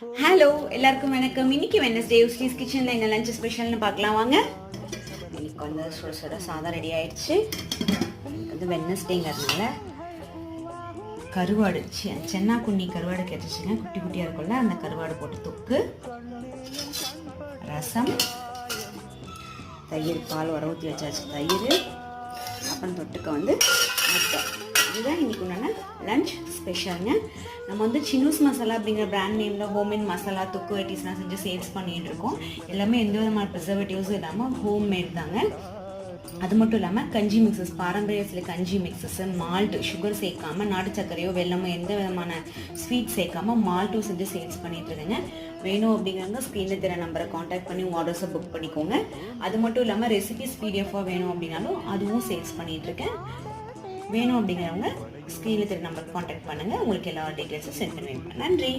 Hello எல்லாருக்கும் வணக்கம். இன்னைக்கு வெனஸ்டே உஸ்லீஸ் கிச்சனில் என்ன லஞ்ச் ஸ்பெஷல்னு பார்க்கலாம் வாங்க. இன்னைக்கு வந்து சுட சுட சாதம் ரெடி ஆயிடுச்சு. வந்து வெனஸ்டேங்கிறதுனால கருவாடு சென்னா குண்ணி கருவாடு கிடைச்சிச்சுங்க. குட்டி குட்டியாக இருக்கும்ல, அந்த கருவாடு போட்டு தொக்கு, ரசம், தயிர், பால் வர ஊற்றி வச்சாச்சு தயிர், அப்புறம் தொட்டுக்க வந்து முட்டை. இதுதான் இன்றைக்கி உண்டான லஞ்ச் ஸ்பெஷலுங்க. நம்ம வந்து சின்னூஸ் மசாலா அப்படிங்கிற பிராண்ட் நேமில் ஹோம்மேட் மசாலா தொக்கு வெரைட்டிஸ்லாம் செஞ்சு சேல்ஸ் பண்ணிகிட்டு இருக்கோம். எல்லாமே எந்த விதமான ப்ரிசர்வேட்டிவ்ஸும் இல்லாமல் ஹோம்மேட் தாங்க. அது மட்டும் இல்லாமல் கஞ்சி மிக்ஸஸ், பாரம்பரிய சில கஞ்சி மிக்ஸஸ், மால்ட், சுகர் சேர்க்காம, நாட்டு சர்க்கரையோ வெல்லமோ எந்த விதமான ஸ்வீட் சேர்க்காம மால்ட்டும் செஞ்சு சேல்ஸ் பண்ணிட்டு இருக்கேங்க. வேணும் அப்படிங்கிறவங்க ஸ்க்ரீனில் தெரிய நம்பரை காண்டாக்ட் பண்ணி உங்கள் ஆர்டர்ஸை புக் பண்ணிக்கோங்க. அது மட்டும் இல்லாமல் ரெசிபிஸ் பிடிஎஃபாக வேணும் அப்படின்னாலும் அதுவும் சேல்ஸ் பண்ணிகிட்டு இருக்கேன். வேணும் அப்படிங்கிறவங்க ஸ்க்ரீனில் தெரிய நம்பருக்கு காண்டாக்ட் பண்ணுங்கள். உங்களுக்கு எல்லா டீட்டெயில்ஸும் சென்ட் பண்ணி வைப்பேன். நன்றி.